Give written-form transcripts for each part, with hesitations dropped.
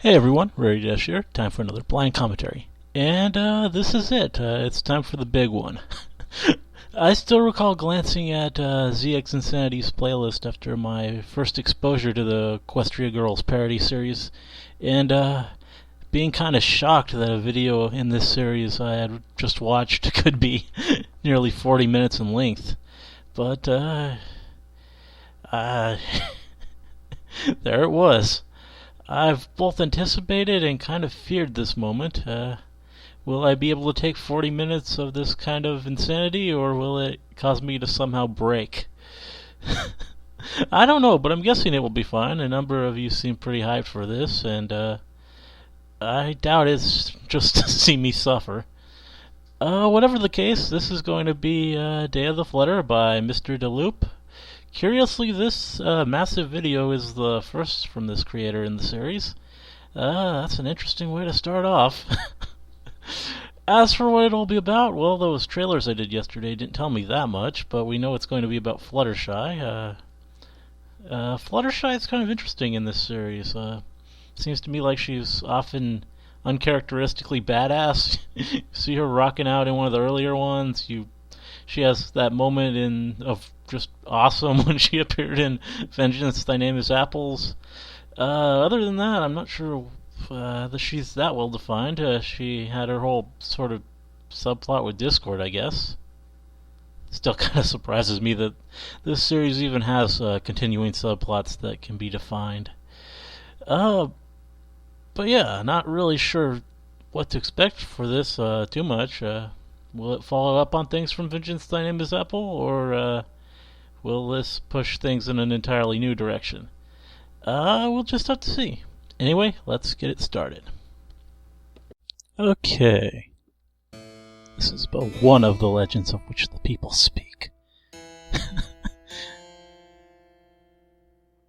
Hey everyone, Rary Dash here. Time for another blind commentary. And this is it. It's time for the big one. I still recall glancing at ZX Insanity's playlist after my first exposure to the Equestria Girls Parody Series, and being kind of shocked that a video in this series I had just watched could be nearly 40 minutes in length. But there it was. I've both anticipated and kind of feared this moment. Will I be able to take 40 minutes of this kind of insanity, or will it cause me to somehow break? I don't know, but I'm guessing it will be fine. A number of you seem pretty hyped for this, and I doubt it's just to see me suffer. Whatever the case, this is going to be Day of the Flutter by MrDeLoop. Curiously, this massive video is the first from this creator in the series. That's an interesting way to start off. As for what it'll be about, well, those trailers I did yesterday didn't tell me that much, but we know it's going to be about Fluttershy. Fluttershy is kind of interesting in this series. Seems to me like she's often uncharacteristically badass. You see her rocking out in one of the earlier ones. She has that moment of just awesome when she appeared in Vengeance, Thy Name is Apples. Other than that, I'm not sure that she's that well defined. She had her whole sort of subplot with Discord, I guess. Still kind of surprises me that this series even has continuing subplots that can be defined. But yeah, not really sure what to expect for this too much. Will it follow up on things from Vengeance, Thy Name is Apple, or will this push things in an entirely new direction? We'll just have to see. Anyway, let's get it started. Okay. This is but one of the legends of which the people speak.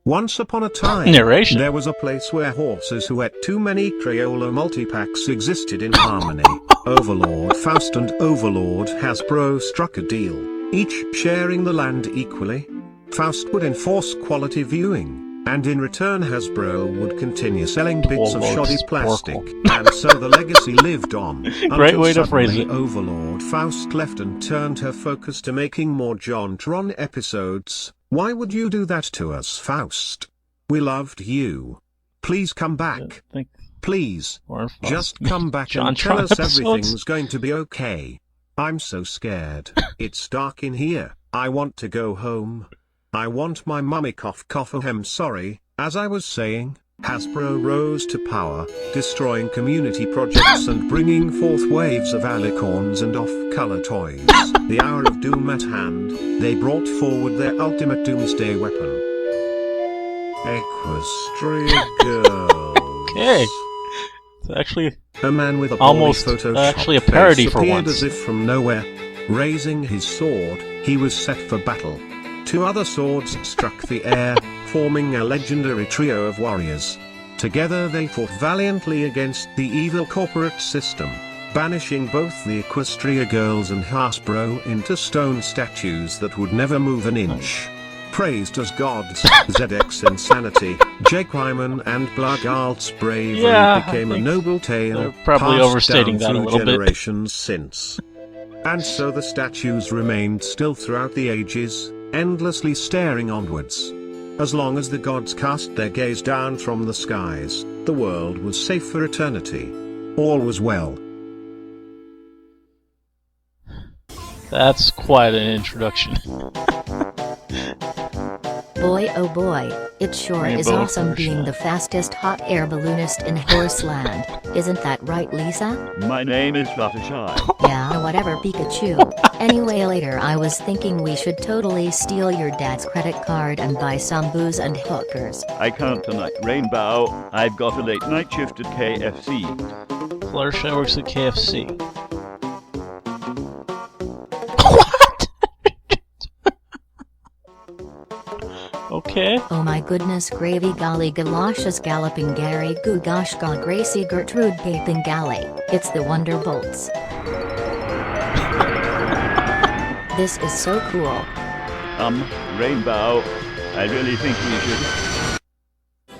Once upon a time, Narration. there was a place where horses who ate too many Crayola multipacks existed in harmony. Overlord Faust and Overlord Hasbro struck a deal, each sharing the land equally. Faust would enforce quality viewing, and in return Hasbro would continue selling bits of shoddy plastic, and so the legacy lived on. Great way to phrase it. Overlord Faust left and turned her focus to making more JonTron episodes. Why would you do that to us, Faust? We loved you. Please come back. Please. Just come back and tell us everything's going to be okay. I'm so scared. It's dark in here. I want to go home. I want my mummy cough. I'm sorry. As I was saying, Hasbro rose to power, destroying community projects and bringing forth waves of alicorns and off-color toys. The hour of doom at hand, they brought forward their ultimate doomsday weapon. Equestria Girls. Okay. It's actually a man with a almost actually a parody for appeared once. As if from nowhere. Raising his sword, he was set for battle. Two other swords struck the air, forming a legendary trio of warriors. Together they fought valiantly against the evil corporate system, banishing both the Equestria Girls and Hasbro into stone statues that would never move an inch. Praised as gods, ZX Insanity, Jake Ryman and Blagalt's bravery became a noble tale, probably passed overstating down that a through little bit. generations since. And so the statues remained still throughout the ages, endlessly staring onwards. As long as the gods cast their gaze down from the skies, the world was safe for eternity. All was well. That's quite an introduction. Boy oh boy, it sure is awesome being the fastest hot air balloonist in Horseland. Isn't that right, Lisa? My name is Fluttershy. Yeah, whatever, Pikachu. Anyway, later I was thinking we should totally steal your dad's credit card and buy some booze and hookers. I can't tonight, Rainbow. I've got a late night shift at KFC. Fluttershy works at KFC. Okay. Oh my goodness, gravy golly galoshes galloping Gary goo gosh ga Gracie Gertrude gaping galley, it's the Wonderbolts. This is so cool. Rainbow, I really think we should.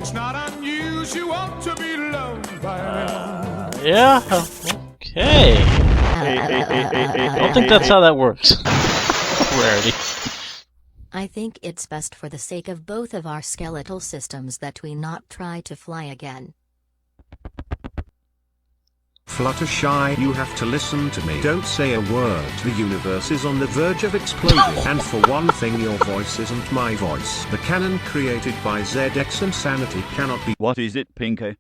It's not unusual to be loved. Yeah? Okay. I don't think that's how that works. Rarity. I think it's best for the sake of both of our skeletal systems that we not try to fly again. Fluttershy, you have to listen to me. Don't say a word. The universe is on the verge of exploding. And for one thing, your voice isn't my voice. The canon created by ZX Insanity cannot be— What is it, Pinky?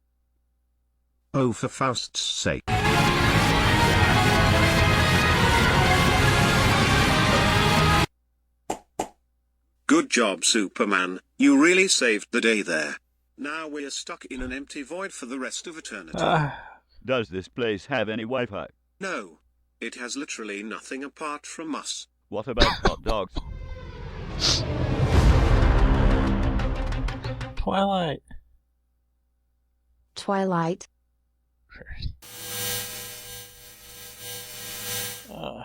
Oh, for Faust's sake. Good job, Superman. You really saved the day there. Now we're stuck in an empty void for the rest of eternity. Does this place have any Wi-Fi? No. It has literally nothing apart from us. What about hot dogs? Twilight. Twilight.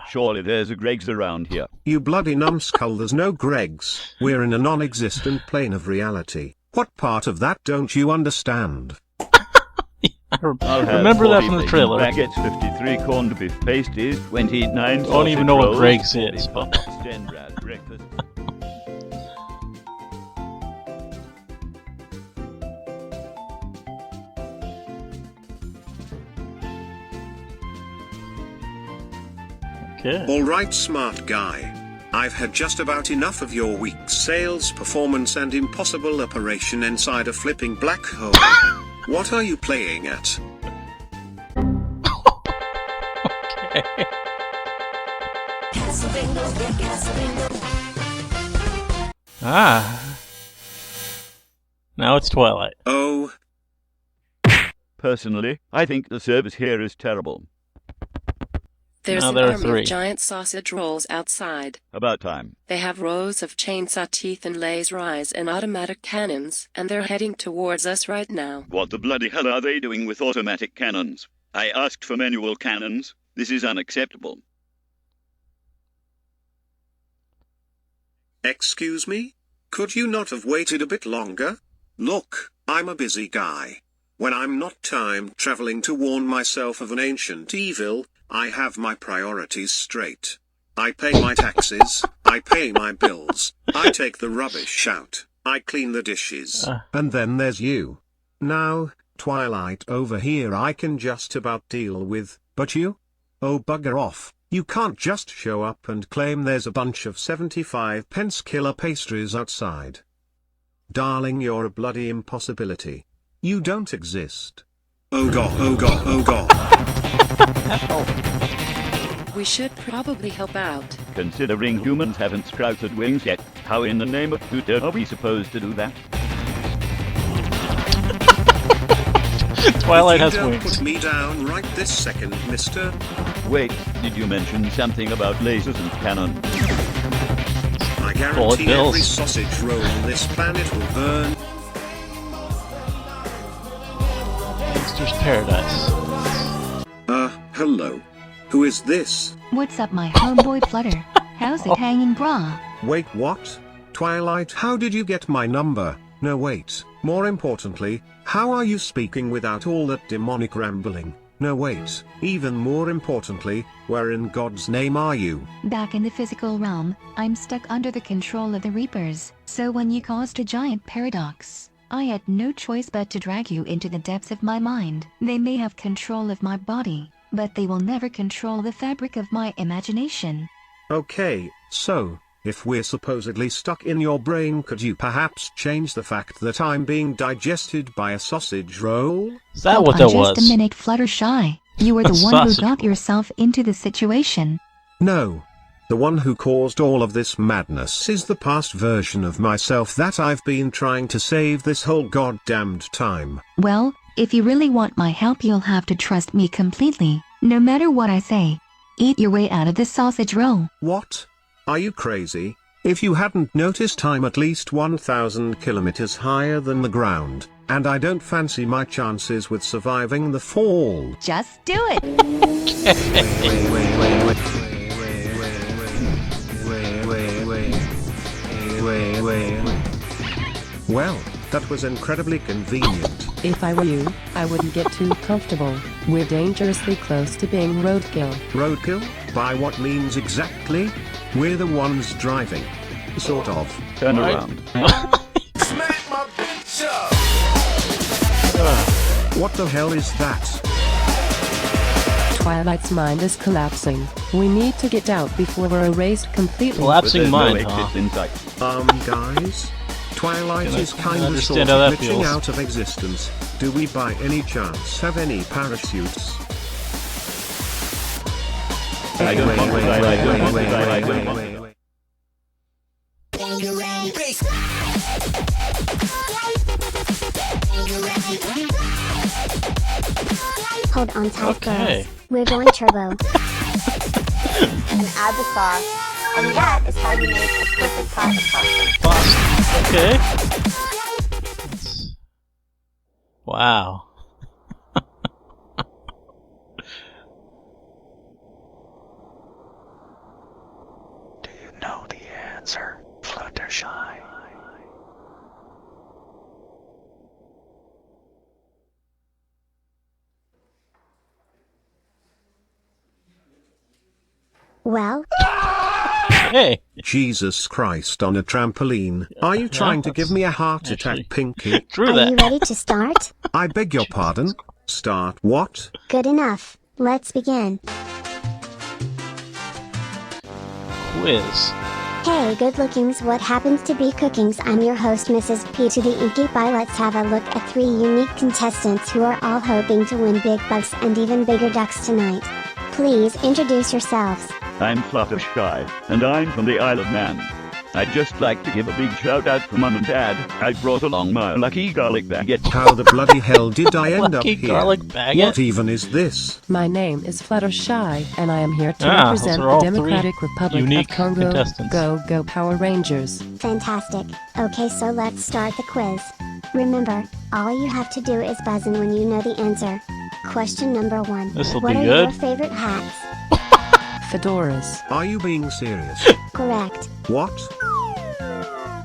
Surely there's a Greg's around here. You bloody numbskull, there's no Gregs. We're in a non-existent plane of reality. What part of that don't you understand? I remember that from the trailer. Baguettes, 53 corned beef pasties, 29 I don't even know what Greg's is, but... breakfast. Okay. Alright, smart guy. I've had just about enough of your weak sales performance and impossible operation inside a flipping black hole. What are you playing at? Okay. Ah. Now it's Twilight. Oh. Personally, I think the service here is terrible. There's Now an there are army three. of giant sausage rolls outside. About time. They have rows of chainsaw teeth and laser eyes and automatic cannons, and they're heading towards us right now. What the bloody hell are they doing with automatic cannons? I asked for manual cannons. This is unacceptable. Excuse me? Could you not have waited a bit longer? Look, I'm a busy guy. When I'm not time traveling to warn myself of an ancient evil, I have my priorities straight. I pay my taxes, I pay my bills, I take the rubbish out, I clean the dishes. And then there's you. Now, Twilight over here I can just about deal with, but you? Oh, bugger off. You can't just show up and claim there's a bunch of 75p killer pastries outside. Darling, you're a bloody impossibility. You don't exist. Oh god, oh god, oh god. We should probably help out. Considering humans haven't sprouted wings yet, how in the name of Flutter are we supposed to do that? Twilight has You don't wings. put me down right this second, mister. Wait, did you mention something about lasers and cannons? I Bullet guarantee bills. every sausage roll on this planet will burn. Gangster's Paradise. Hello. Who is this? What's up, my homeboy Flutter? How's it hanging, brah? Wait, what? Twilight, how did you get my number? No, wait. More importantly, how are you speaking without all that demonic rambling? No, wait. Even more importantly, where in God's name are you? Back in the physical realm, I'm stuck under the control of the Reapers. So when you caused a giant paradox, I had no choice but to drag you into the depths of my mind. They may have control of my body, but they will never control the fabric of my imagination. Okay, so, if we're supposedly stuck in your brain, could you perhaps change the fact that I'm being digested by a sausage roll? Is that Hold what on that was? just a minute, Fluttershy. You were A the one who sausage got yourself into the situation. No. The one who caused all of this madness is the past version of myself that I've been trying to save this whole goddamned time. Well, if you really want my help, you'll have to trust me completely, no matter what I say. Eat your way out of this sausage roll. What? Are you crazy? If you hadn't noticed, I'm at least 1,000 kilometers higher than the ground, and I don't fancy my chances with surviving the fall. Just do it! Well, that was incredibly convenient. If I were you, I wouldn't get too comfortable. We're dangerously close to being roadkill. Roadkill? By what means exactly? We're the ones driving. Sort of. Turn around. Smack my bitch up! What the hell is that? Twilight's mind is collapsing. We need to get out before we're erased completely. Collapsing mind, no huh? exit in sight. Guys? Twilight is kind of understand sort how of that glitching feels. out of existence. Do we by any chance have any parachutes? I don't want to die, I don't want to die, I don't want to die. Hold on tight, Okay. girls. We're going turbo. And add the sauce. And that is how you make a perfect pasta. Okay. Wow. Do you know the answer, Fluttershy? Well, Hey. Jesus Christ on a trampoline. Are you trying to give me a heart Actually, attack, Pinky? True are you that. ready to start? I beg your pardon? Start what? Good enough. Let's begin. Quiz. Hey, good lookings, what happens to be cookings? I'm your host, Mrs. P to the Inky Pie. Let's have a look at 3 unique contestants who are all hoping to win big bucks and even bigger ducks tonight. Please introduce yourselves. I'm Fluttershy, and I'm from the Isle of Man. I'd just like to give a big shout out to Mum and Dad. I brought along my lucky garlic baguette. How the bloody hell did I end up Lucky here? garlic baguette? What even is this? My name is Fluttershy, and I am here to Ah, represent those are the all Democratic three Republic unique of Congo. contestants. Go Power Rangers. Fantastic. Okay, so let's start the quiz. Remember, all you have to do is buzz in when you know the answer. Question number 1. This'll What be are good. your favorite hats? Fedoras. Are you being serious? Correct. What?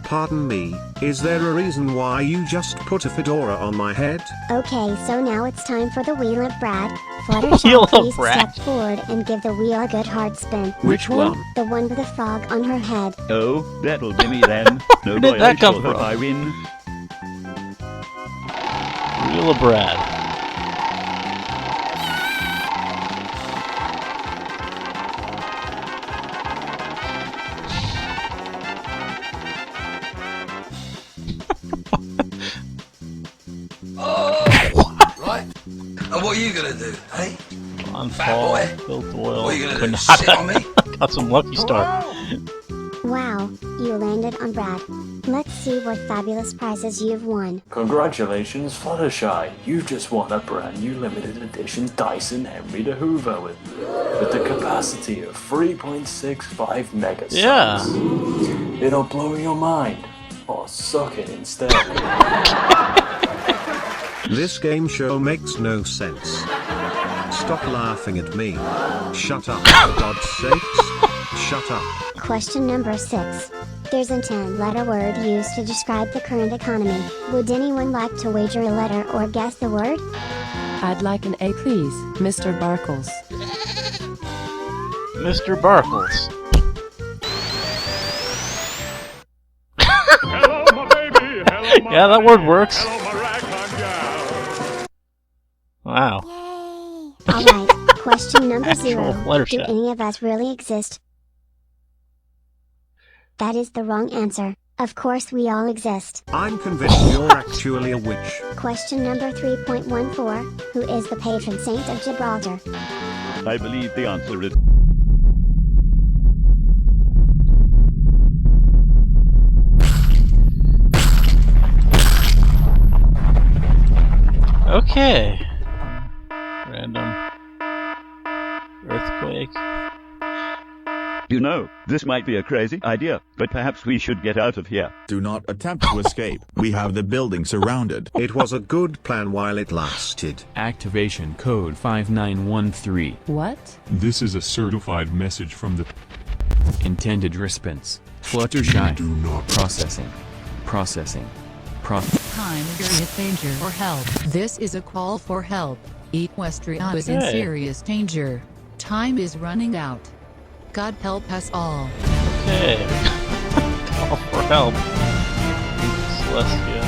Pardon me, is there a reason why you just put a fedora on my head? Okay, so now it's time for the wheel of Brad. Fluttershy, Wheel of please Brad. step forward and give the wheel a good hard spin. Which one? The one with the frog on her head. Oh, that'll be me then. No Where boy, did that I come shall hope from? I win. Wheel of Brad. Right? And what are you gonna do, hey? On Fat fall, boy. built oil. What are you gonna Could do, not- sit on me? Got some Lucky Star. Wow, you landed on Brad. Let's see what fabulous prizes you've won. Congratulations, Fluttershy. You've just won a brand new limited edition Dyson Henry the Hoover with the capacity of 3.65 megasons. Yeah. It'll blow your mind. Or suck it instead. This game show makes no sense. Stop laughing at me. Shut up, for God's sakes. Shut up. Question number 6. There's a 10-letter word used to describe the current economy. Would anyone like to wager a letter or guess the word? I'd like an A, please, Mr. Barkles. Mr. Barkles. Hello, my baby. Hello, my Yeah, that word works. Hello, my ragtime gal. Wow. Alright, question number Actual 0. Fluttershy. Do any of us really exist? That is the wrong answer. Of course we all exist. I'm convinced you're actually a witch. Question number 3.14. Who is the patron saint of Gibraltar? I believe the answer is... Okay. Random earthquake. You know, this might be a crazy idea, but perhaps we should get out of here. Do not attempt to escape. We have the building surrounded. It was a good plan while it lasted. Activation code 5913. What? This is a certified message from the Intended response. Fluttershy. Do not Processing. time serious danger or help. This is a call for help. Equestria is in serious danger. Time is running out. God help us all. Okay. Call for help. Celestia.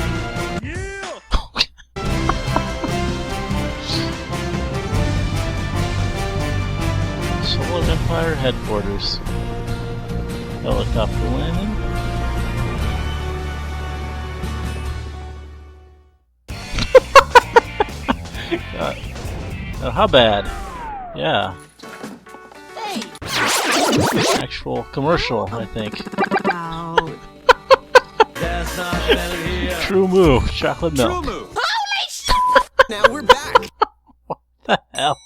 Solar Empire headquarters. Helicopter landing. God. Oh, how bad? Yeah. Hey. Actual commercial, I think. True move, chocolate milk. True move. Holy shit! Now we're back. What the hell?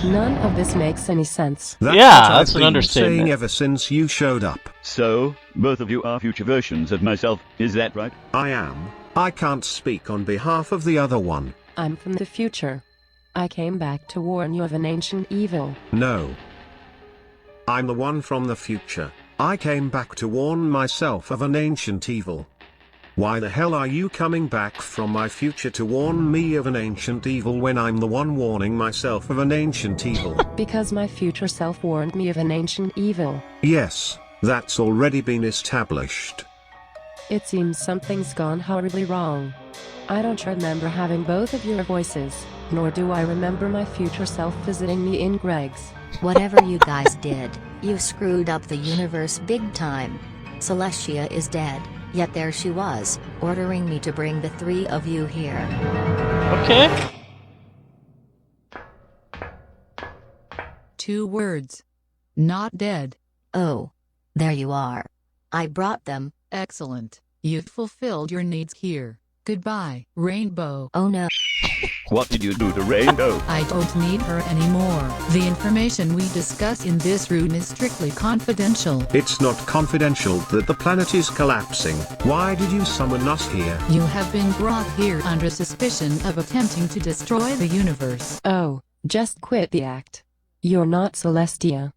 None of this makes any sense. That's yeah, what that's I've an been understatement. saying ever since you showed up. So, both of you are future versions of myself, is that right? I am. I can't speak on behalf of the other one. I'm from the future. I came back to warn you of an ancient evil. No. I'm the one from the future. I came back to warn myself of an ancient evil. Why the hell are you coming back from my future to warn me of an ancient evil when I'm the one warning myself of an ancient evil? Because my future self warned me of an ancient evil. Yes, that's already been established. It seems something's gone horribly wrong. I don't remember having both of your voices, nor do I remember my future self visiting me in Greg's. Whatever you guys did, you screwed up the universe big time. Celestia is dead, yet there she was, ordering me to bring the three of you here. Okay. 2 words. Not dead. Oh. There you are. I brought them. Excellent. You've fulfilled your needs here. Goodbye, Rainbow. Oh no. What did you do to Rainbow? I don't need her anymore. The information we discuss in this room is strictly confidential. It's not confidential that the planet is collapsing. Why did you summon us here? You have been brought here under suspicion of attempting to destroy the universe. Oh, just quit the act. You're not Celestia.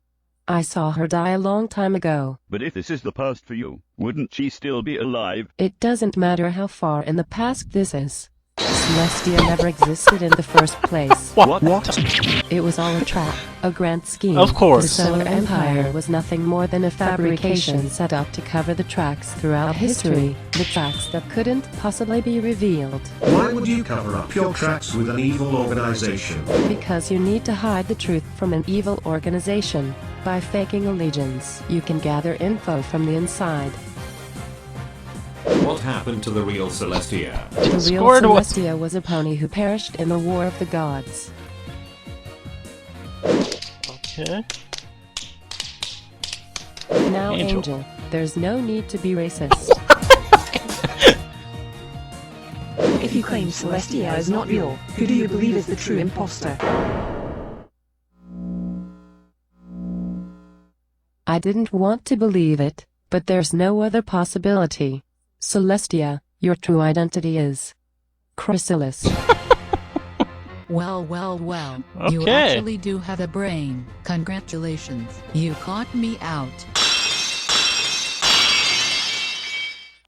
I saw her die a long time ago. But if this is the past for you, wouldn't she still be alive? It doesn't matter how far in the past this is. Celestia never existed in the first place. What? It was all a trap, a grand scheme. Of course. The Solar Empire was nothing more than a fabrication set up to cover the tracks throughout history, the tracks that couldn't possibly be revealed. Why would you cover up your tracks with an evil organization? Because you need to hide the truth from an evil organization. By faking allegiance, you can gather info from the inside. What happened to the real Celestia? The real Celestia was a pony who perished in the War of the Gods. Okay. Now, Angel, there's no need to be racist. If you claim Celestia is not real, who do you believe is the true imposter? I didn't want to believe it, but there's no other possibility. Celestia, your true identity is Chrysalis. Well. Okay. You actually do have a brain. Congratulations. You caught me out.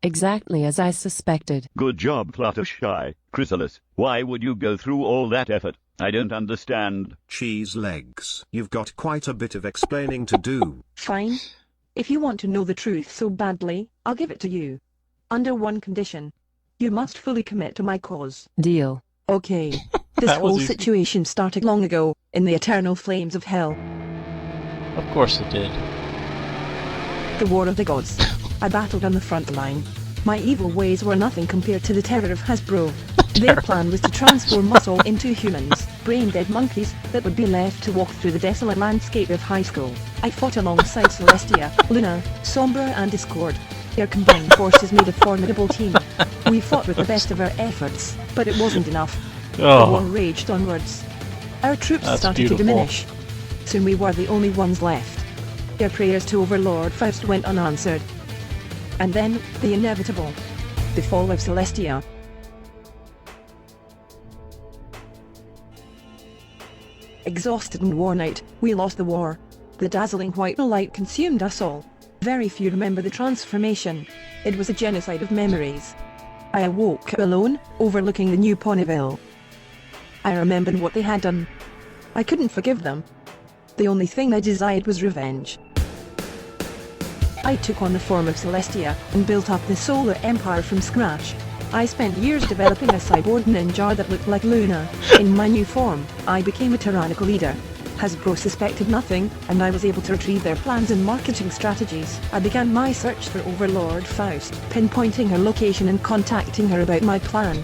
Exactly as I suspected. Good job, Fluttershy. Chrysalis, why would you go through all that effort? I don't understand. Cheese legs. You've got quite a bit of explaining to do. Fine. If you want to know the truth so badly, I'll give it to you. Under one condition. You must fully commit to my cause. Deal. Okay. This whole situation started long ago, in the eternal flames of hell. Of course it did. The War of the Gods. I battled on the front line. My evil ways were nothing compared to the terror of Hasbro. Their plan was to transform us all into humans, brain-dead monkeys, that would be left to walk through the desolate landscape of high school. I fought alongside Celestia, Luna, Sombra and Discord. Their combined forces made a formidable team. We fought with the best of our efforts, but it wasn't enough. The war raged onwards. Our troops started to diminish. Soon we were the only ones left. Their prayers to Overlord Faust went unanswered. And then, the inevitable. The fall of Celestia. Exhausted and worn out, we lost the war. The dazzling white light consumed us all. Very few remember the transformation. It was a genocide of memories. I awoke alone, overlooking the new Ponyville. I remembered what they had done. I couldn't forgive them. The only thing I desired was revenge. I took on the form of Celestia and built up the Solar Empire from scratch. I spent years developing a cyborg ninja that looked like Luna. In my new form, I became a tyrannical leader. Hasbro suspected nothing, and I was able to retrieve their plans and marketing strategies. I began my search for Overlord Faust, pinpointing her location and contacting her about my plan.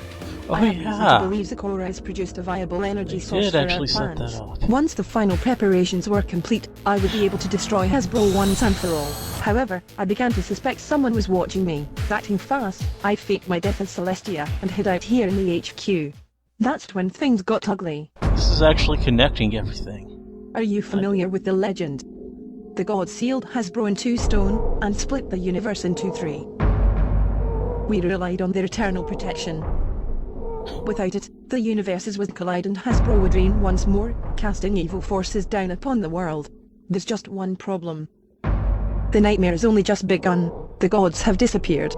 I have reason to believe Zecora has produced a viable energy source for our plans. Once the final preparations were complete, I would be able to destroy Hasbro once and for all. However, I began to suspect someone was watching me. Acting fast, I faked my death as Celestia and hid out here in the HQ. That's when things got ugly. This is actually connecting everything. Are you familiar with the legend? The gods sealed Hasbro in 2 stone and split the universe into 3. We relied on their eternal protection. Without it, the universes would collide and Hasbro would reign once more, casting evil forces down upon the world. There's just one problem. The nightmare has only just begun. The gods have disappeared.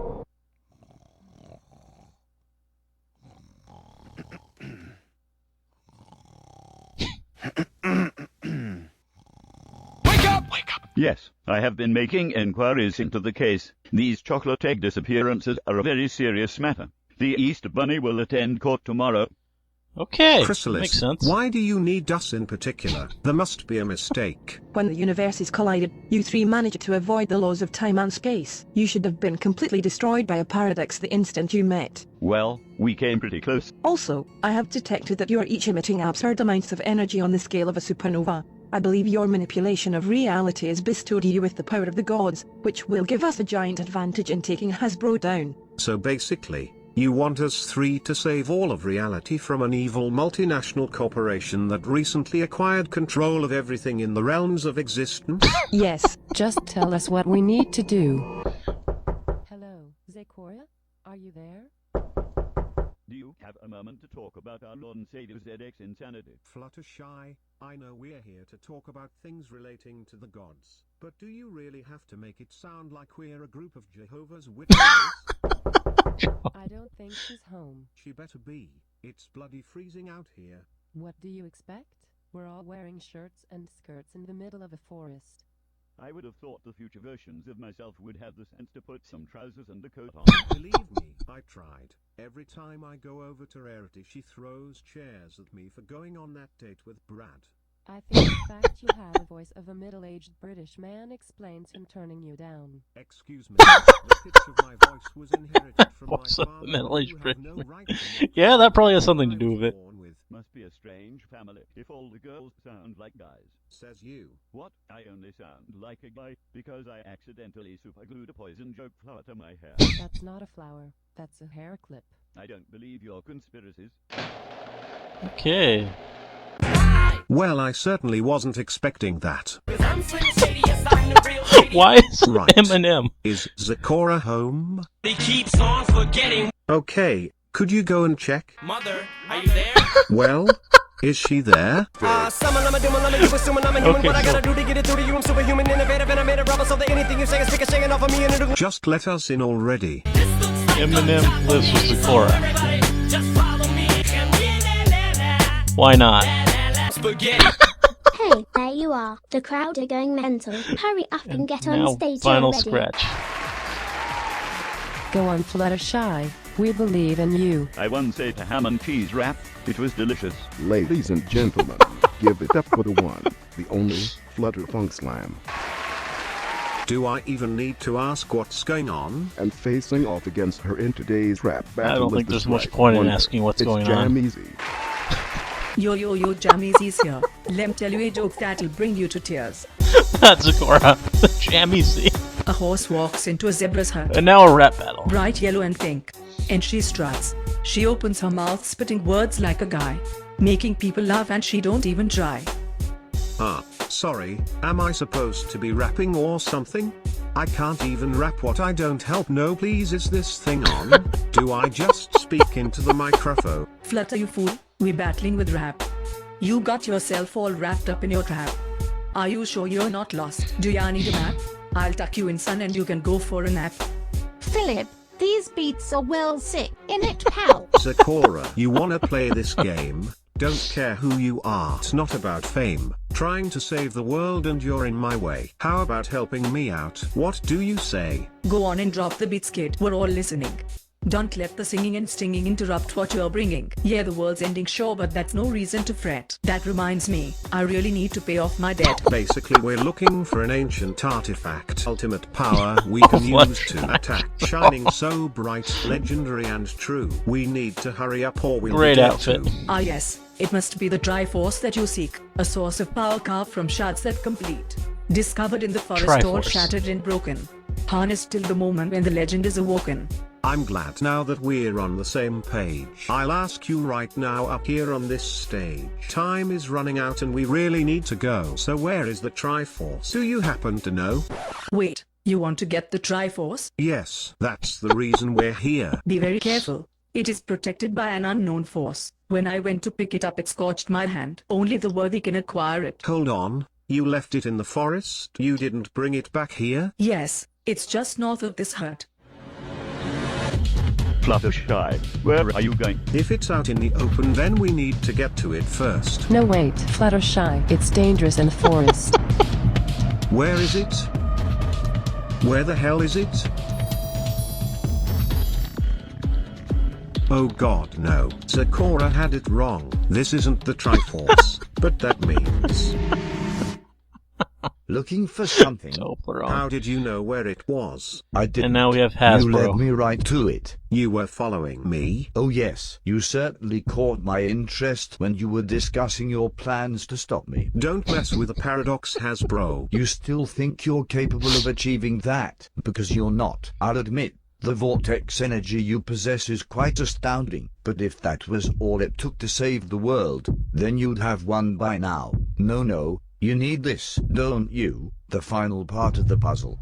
Yes, I have been making inquiries into the case. These chocolate egg disappearances are a very serious matter. The Easter Bunny will attend court tomorrow. Okay, Chrysalis, makes sense. Why do you need us in particular? There must be a mistake. When the universes collided, you 3 managed to avoid the laws of time and space. You should have been completely destroyed by a paradox the instant you met. Well, we came pretty close. Also, I have detected that you are each emitting absurd amounts of energy on the scale of a supernova. I believe your manipulation of reality has bestowed you with the power of the gods, which will give us a giant advantage in taking Hasbro down. So basically, you want us 3 to save all of reality from an evil multinational corporation that recently acquired control of everything in the realms of existence? Yes. Just tell us what we need to do. Hello, Zecora? Are you there? Do you have a moment to talk about our Lord and Savior ZX insanity? Fluttershy, I know we're here to talk about things relating to the gods, but do you really have to make it sound like we're a group of Jehovah's Witnesses? I don't think she's home. She better be. It's bloody freezing out here. What do you expect? We're all wearing shirts and skirts in the middle of a forest. I would have thought the future versions of myself would have the sense to put some trousers and a coat on. Believe me, I tried. Every time I go over to Rarity, she throws chairs at me for going on that date with Brad. I think the fact you have the voice of a middle-aged British man explains him turning you down. Excuse me, the pitch of my voice was inherited from my father. Middle-aged British No man. right Yeah, that probably has something to do with it. Must be a strange family if all the girls sound like guys. Says you. What? I only sound like a guy because I accidentally superglued a poison joke flower to my hair. That's not a flower. That's a hair clip. I don't believe your conspiracies. Okay. Well, I certainly wasn't expecting that. Why is Right. Eminem? Is Zecora home? He keeps on forgetting. Okay, could you go and check? Mother, are you there? Well, is she there? Okay, so Just let us in already. Eminem lives with Zecora. Why not? Hey, there you are. The crowd are going mental. Hurry up and get on Now, stage final already. scratch. Go on, Fluttershy. We believe in you. I once ate a ham and cheese wrap. It was delicious. Ladies and gentlemen, give it up for the one, the only, Flutter Funk Slam. Do I even need to ask what's going on? And facing off against her in today's rap battle. I don't think there's much point in asking what's going on. It's Jam Easy. Yo, Jam Easy's here. Let me tell you a joke that'll bring you to tears. That's Zecora. Jam Easy. A horse walks into a zebra's hut. And now a rap battle. Bright yellow and pink. And she struts. She opens her mouth, spitting words like a guy, making people laugh, and she don't even try. Sorry, am I supposed to be rapping or something? I can't even rap. What? I don't help. No, please, is this thing on? Do I just speak into the microphone? Flutter, you fool. We're battling with rap. You got yourself all wrapped up in your trap. Are you sure you're not lost? Do ya need a map? I'll tuck you in, son, and you can go for a nap. Philip, These beats are well sick, innit, pal? Sakura, you wanna play this game? Don't care who you are. It's not about fame. Trying to save the world and you're in my way. How about helping me out? What do you say? Go on and drop the beats, kid. We're all listening. Don't let the singing and stinging interrupt what you're bringing. Yeah, the world's ending, sure, but that's no reason to fret. That reminds me, I really need to pay off my debt. Basically, we're looking for an ancient artifact. Ultimate power we can use to attack. Shining so bright, legendary and true. We need to hurry up or we'll Great be dead outfit. too. Ah yes, it must be the Triforce that you seek. A source of power carved from shards that complete. Discovered in the forest or shattered and broken. Harnessed till the moment when the legend is awoken. I'm glad now that we're on the same page. I'll ask you right now up here on this stage. Time is running out and we really need to go. So where is the Triforce? Do you happen to know? Wait, you want to get the Triforce? Yes, that's the reason we're here. Be very careful. It is protected by an unknown force. When I went to pick it up, it scorched my hand. Only the worthy can acquire it. Hold on, you left it in the forest? You didn't bring it back here? Yes, it's just north of this hut. Fluttershy, where are you going? If it's out in the open, then we need to get to it first. No wait, Fluttershy, it's dangerous in the forest. Where is it? Where the hell is it? Oh god no, Sakura had it wrong. This isn't the Triforce, but that means... Looking for something. How did you know where it was? I didn't. And now we have Hasbro. You led me right to it. You were following me? Oh yes, you certainly caught my interest when you were discussing your plans to stop me. Don't mess with the paradox, Hasbro. You still think you're capable of achieving that, because you're not. I'll admit, the vortex energy you possess is quite astounding, but if that was all it took to save the world, then you'd have won by now. No. You need this, don't you? The final part of the puzzle.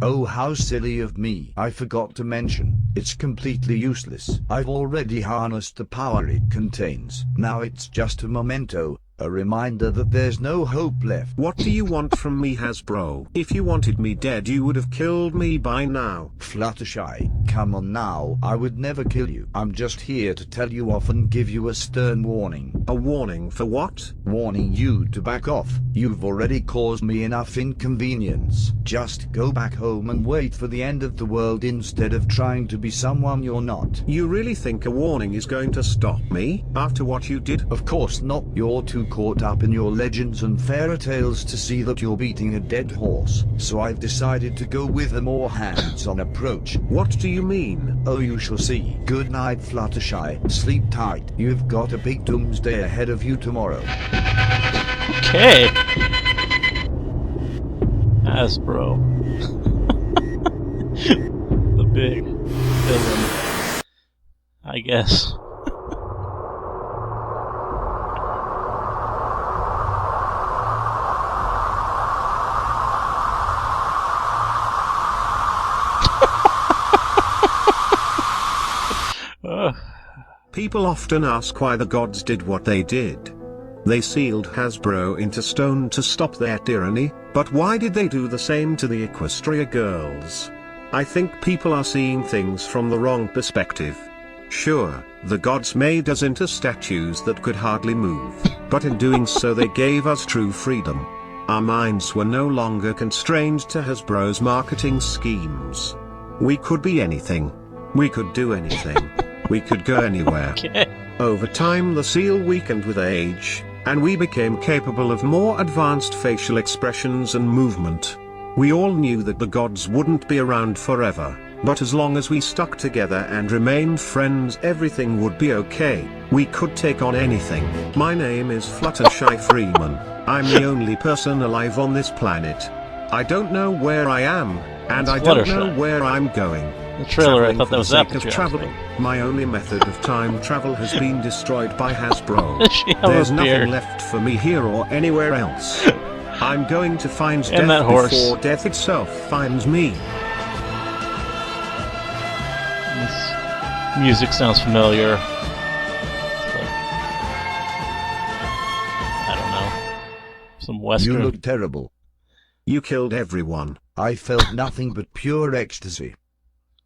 Oh, how silly of me. I forgot to mention, it's completely useless. I've already harnessed the power it contains. Now it's just a memento, a reminder that there's no hope left. What do you want from me, Hasbro? If you wanted me dead, you would have killed me by now. Fluttershy, come on now. I would never kill you. I'm just here to tell you off and give you a stern warning. A warning for what? Warning you to back off. You've already caused me enough inconvenience. Just go back home and wait for the end of the world instead of trying to be someone you're not. You really think a warning is going to stop me, after what you did? Of course not. You're too caught up in your legends and fairy tales to see that you're beating a dead horse. So I've decided to go with a more hands-on approach. What do you mean? Oh, you shall see. Good night, Fluttershy. Sleep tight. You've got a big doomsday ahead of you tomorrow. Okay. Hasbro. The big villain, I guess. People often ask why the gods did what they did. They sealed Hasbro into stone to stop their tyranny, but why did they do the same to the Equestria girls? I think people are seeing things from the wrong perspective. Sure, the gods made us into statues that could hardly move, but in doing so they gave us true freedom. Our minds were no longer constrained to Hasbro's marketing schemes. We could be anything. We could do anything. We could go anywhere. Over time the seal weakened with age, and we became capable of more advanced facial expressions and movement. We all knew that the gods wouldn't be around forever, but as long as we stuck together and remained friends, everything would be okay. We could take on anything. My name is Fluttershy Freeman. I'm the only person alive on this planet. I don't know where I am, and I don't know where I'm going. The trailer, I Traveling thought for that was the that sake of travel. My only method of time travel has been destroyed by Hasbro. There's nothing left for me here or anywhere else. I'm going to find death before death itself finds me. This music sounds familiar. I don't know. Some western. You look terrible. You killed everyone. I felt nothing but pure ecstasy.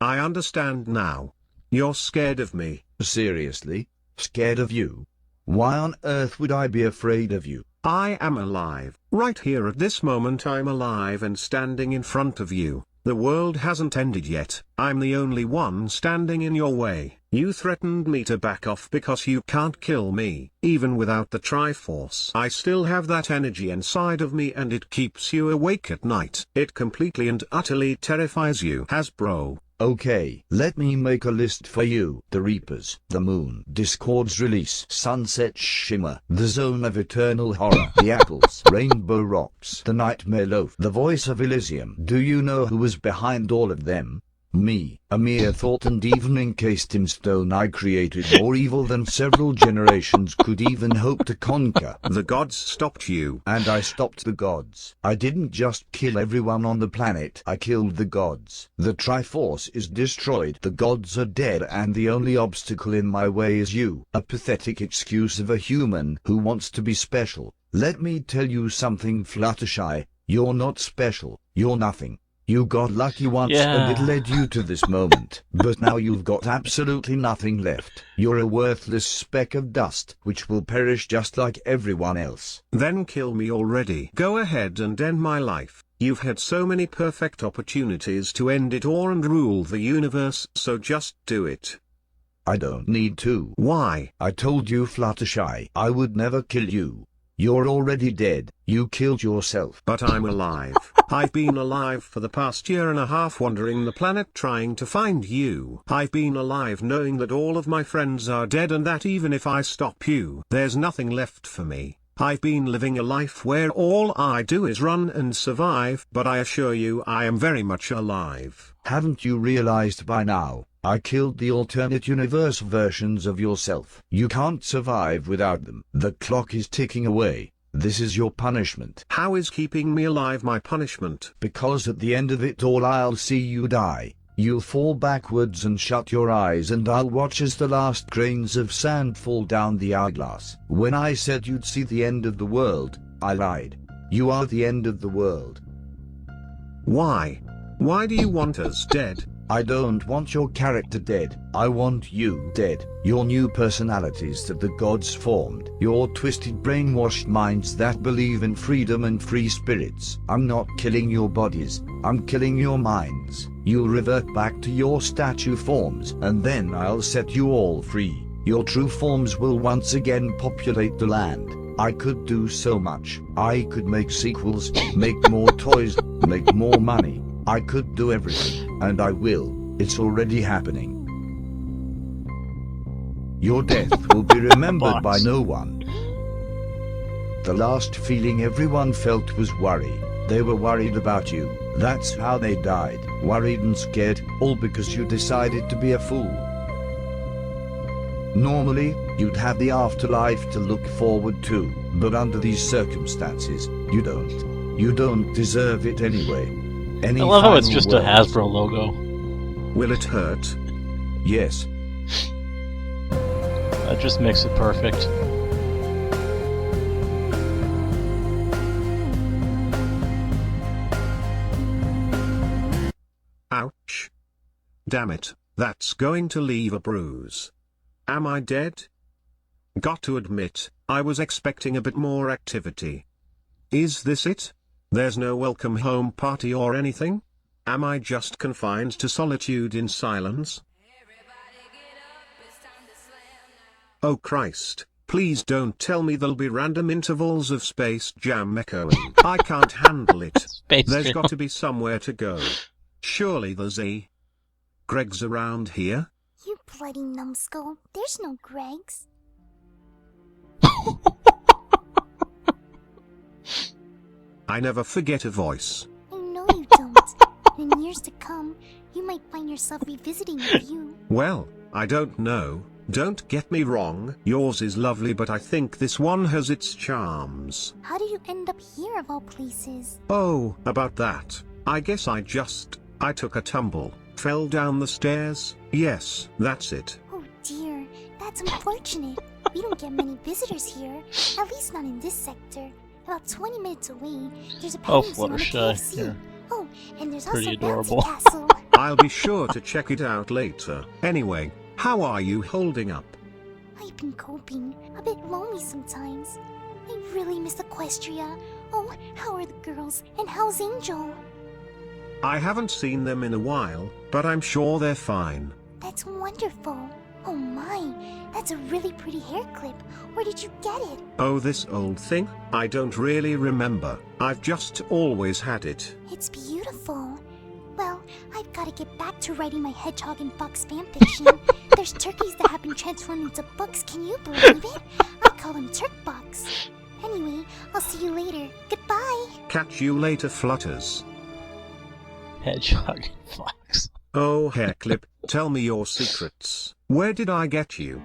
I understand now. You're scared of me. Seriously? Scared of you? Why on earth would I be afraid of you? I am alive. Right here at this moment I'm alive and standing in front of you. The world hasn't ended yet. I'm the only one standing in your way. You threatened me to back off because you can't kill me. Even without the Triforce, I still have that energy inside of me and it keeps you awake at night. It completely and utterly terrifies you. Hasbro. Okay, let me make a list for you. The Reapers, the Moon, Discord's Release, Sunset Shimmer, the Zone of Eternal Horror, the Apples, Rainbow Rocks, the Nightmare Loaf, the Voice of Elysium. Do you know who was behind all of them? Me, a mere thought and even encased in stone I created more evil than several generations could even hope to conquer. The gods stopped you. And I stopped the gods. I didn't just kill everyone on the planet, I killed the gods. The Triforce is destroyed, the gods are dead, and the only obstacle in my way is you, a pathetic excuse of a human who wants to be special. Let me tell you something, Fluttershy, you're not special, you're nothing. You got lucky once and it led you to this moment, but now you've got absolutely nothing left. You're a worthless speck of dust, which will perish just like everyone else. Then kill me already. Go ahead and end my life. You've had so many perfect opportunities to end it all and rule the universe, so just do it. I don't need to. Why? I told you, Fluttershy, I would never kill you. You're already dead. You killed yourself. But I'm alive. I've been alive for the past year and a half wandering the planet trying to find you. I've been alive knowing that all of my friends are dead and that even if I stop you, there's nothing left for me. I've been living a life where all I do is run and survive, but I assure you I am very much alive. Haven't you realized by now? I killed the alternate universe versions of yourself. You can't survive without them. The clock is ticking away. This is your punishment. How is keeping me alive my punishment? Because at the end of it all I'll see you die. You'll fall backwards and shut your eyes and I'll watch as the last grains of sand fall down the hourglass. When I said you'd see the end of the world, I lied. You are the end of the world. Why? Why do you want us dead? I don't want your character dead. I want you dead. Your new personalities that the gods formed. Your twisted brainwashed minds that believe in freedom and free spirits. I'm not killing your bodies. I'm killing your minds. You'll revert back to your statue forms, and then I'll set you all free. Your true forms will once again populate the land. I could do so much. I could make sequels, make more toys, make more money. I could do everything, and I will. It's already happening. Your death will be remembered by no one. The last feeling everyone felt was worry. They were worried about you. That's how they died, worried and scared, all because you decided to be a fool. Normally, you'd have the afterlife to look forward to, but under these circumstances, you don't. You don't deserve it anyway. I love how it's just a Hasbro logo. Will it hurt? Yes. That just makes it perfect. Ouch. Damn it, that's going to leave a bruise. Am I dead? Got to admit, I was expecting a bit more activity. Is this it? There's no welcome home party or anything? Am I just confined to solitude in silence? Oh Christ, please don't tell me there'll be random intervals of Space Jam echoing. I can't handle it. There's got to be somewhere to go. Surely there's a... Greg's around here? You bloody numbskull. There's no Greg's. I never forget a voice. I know you don't. In years to come, you might find yourself revisiting your view. Well, I don't know. Don't get me wrong. Yours is lovely, but I think this one has its charms. How did you end up here of all places? Oh, about that. I guess I took a tumble. Fell down the stairs. Yes, that's it. Oh dear, that's unfortunate. We don't get many visitors here. At least not in this sector. About 20 minutes away, there's a Oh, petting zoo and a Fluttershy. KFC. Here. Oh, and there's Pretty also adorable. Bouncy Castle. I'll be sure to check it out later. Anyway, how are you holding up? I've been coping. A bit lonely sometimes. I really miss Equestria. Oh, how are the girls? And how's Angel? I haven't seen them in a while, but I'm sure they're fine. That's wonderful. Oh my, that's a really pretty hair clip. Where did you get it? Oh, this old thing? I don't really remember. I've just always had it. It's beautiful. Well, I've got to get back to writing my hedgehog and fox fanfiction. There's turkeys that have been transformed into books, can you believe it? I call them turk bucks. Anyway, I'll see you later. Goodbye. Catch you later, Flutters. Hedgehog and fox. Oh, Hairclip, tell me your secrets. Where did I get you?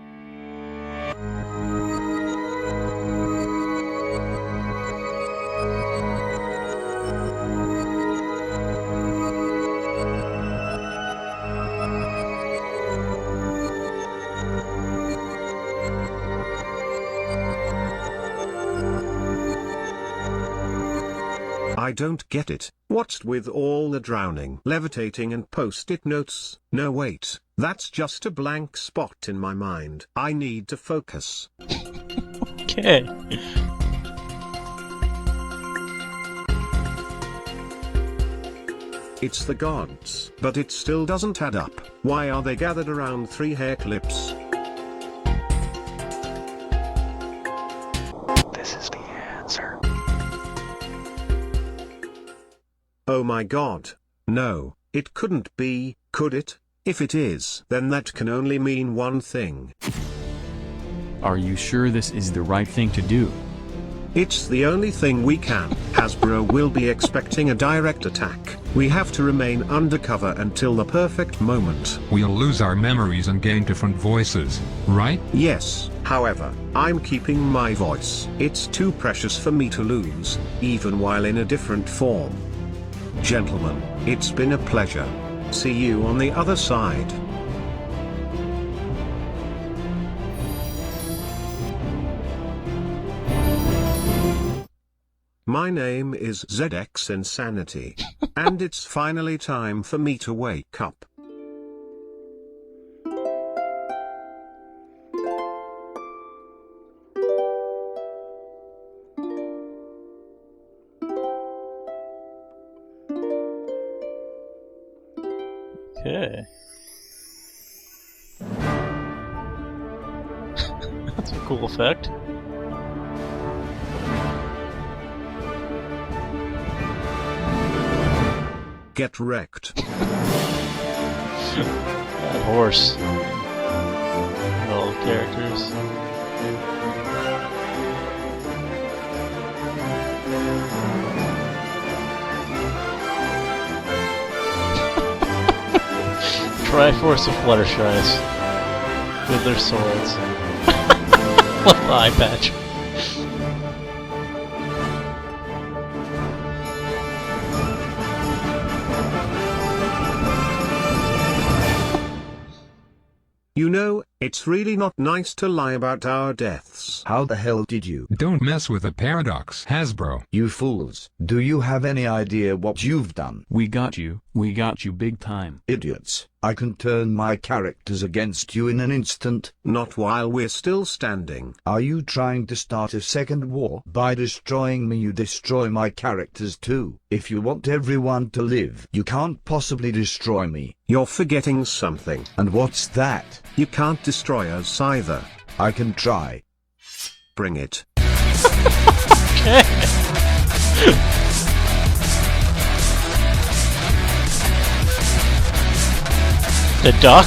I don't get it. What's with all the drowning, levitating and post-it notes? No wait, that's just a blank spot in my mind. I need to focus. Okay. It's the gods, but it still doesn't add up. Why are they gathered around 3 hair clips? This is the answer. Oh my god. No, it couldn't be, could it? If it is, then that can only mean one thing. Are you sure this is the right thing to do? It's the only thing we can. Hasbro will be expecting a direct attack. We have to remain undercover until the perfect moment. We'll lose our memories and gain different voices, right? Yes, however, I'm keeping my voice. It's too precious for me to lose, even while in a different form. Gentlemen, it's been a pleasure. See you on the other side. My name is ZX Insanity, and it's finally time for me to wake up. Okay. That's a cool effect. Get wrecked. That horse. All the characters. Triforce of Fluttershys with their swords. What the eye patch. You know, it's really not nice to lie about our deaths. How the hell did you? Don't mess with the paradox, Hasbro. You fools. Do you have any idea what you've done? We got you big time. Idiots. I can turn my characters against you in an instant. Not while we're still standing. Are you trying to start a second war? By destroying me you destroy my characters too. If you want everyone to live, you can't possibly destroy me. You're forgetting something. And what's that? You can't destroy us either. I can try. Bring it. Okay. The duck?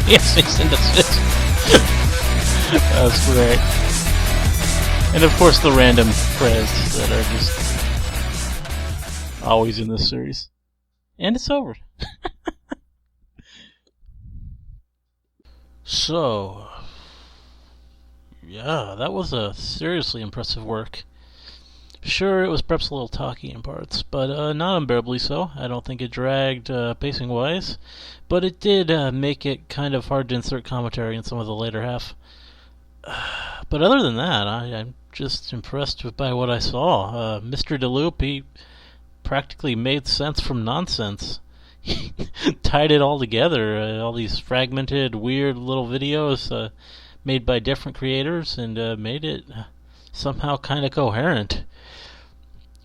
Yes, he's in the fist. That's great. And of course the random prez that are just always in this series. And it's over. So, yeah, that was a seriously impressive work. Sure, it was perhaps a little talky in parts, but not unbearably so. I don't think it dragged pacing-wise, but it did make it kind of hard to insert commentary in some of the later half. But other than that, I'm just impressed by what I saw. MrDeLoop, practically made sense from nonsense. He tied it all together, all these fragmented, weird little videos made by different creators, and made it somehow kind of coherent.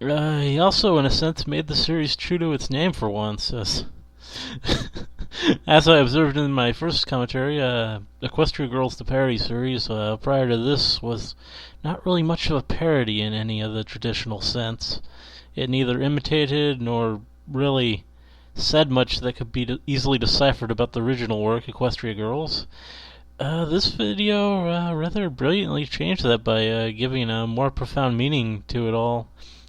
He also, in a sense, made the series true to its name for once. As I observed in my first commentary, Equestria Girls Parody Series, prior to this, was not really much of a parody in any of the traditional sense. It neither imitated nor really said much that could be easily deciphered about the original work, Equestria Girls. This video rather brilliantly changed that by giving a more profound meaning to it all,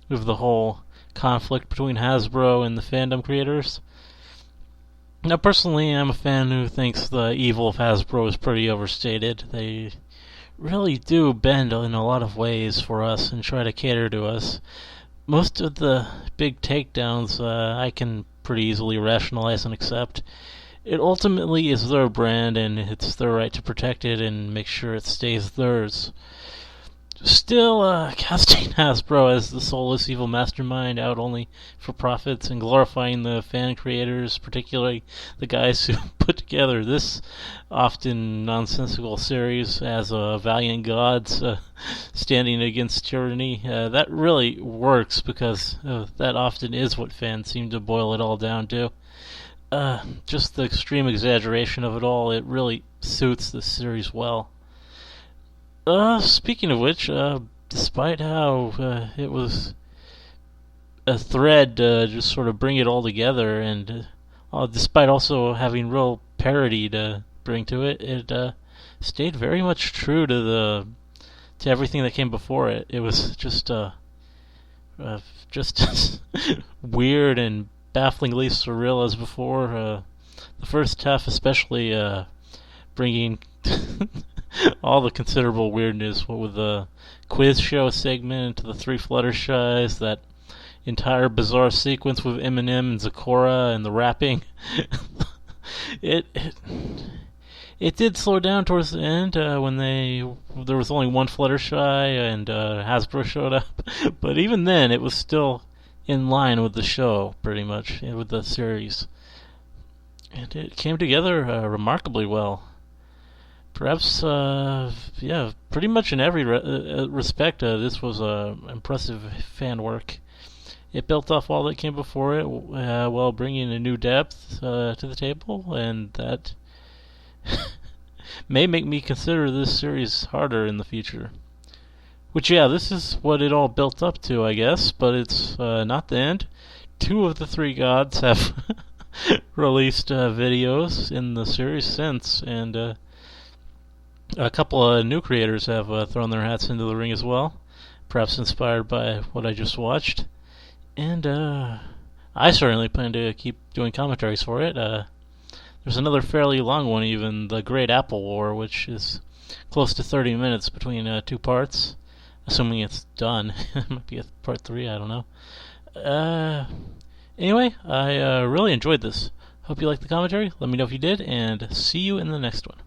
with the whole conflict between Hasbro and the fandom creators. Now, personally, I'm a fan who thinks the evil of Hasbro is pretty overstated. They really do bend in a lot of ways for us and try to cater to us. Most of the big takedowns I can pretty easily rationalize and accept. It ultimately is their brand, and it's their right to protect it and make sure it stays theirs. Still, casting Hasbro as the soulless evil mastermind out only for profits and glorifying the fan creators, particularly the guys who put together this often nonsensical series as valiant gods standing against tyranny, that really works because that often is what fans seem to boil it all down to. Just the extreme exaggeration of it all, it really suits the series well. Speaking of which, despite how it was a thread to just sort of bring it all together, and despite also having real parody to bring to it, it stayed very much true to everything that came before it. It was just weird and bafflingly surreal as before. The first half especially bringing all the considerable weirdness, what with the quiz show segment, to the three Fluttershys, that entire bizarre sequence with Eminem and Zakora and the rapping. It did slow down towards the end when there was only one Fluttershy and Hasbro showed up, but even then it was still in line with the show, pretty much, with the series. And it came together remarkably well. Perhaps, pretty much in every respect, this was impressive fan work. It built off all that came before it, while bringing a new depth to the table, and that may make me consider this series harder in the future. Which, this is what it all built up to, I guess, but it's not the end. Two of the three gods have released videos in the series since, and a couple of new creators have thrown their hats into the ring as well, perhaps inspired by what I just watched. And I certainly plan to keep doing commentaries for it. There's another fairly long one even, The Great Apple War, which is close to 30 minutes between two parts, assuming it's done. It might be a part 3, I don't know. Anyway, I really enjoyed this. Hope you liked the commentary. Let me know if you did, and see you in the next one.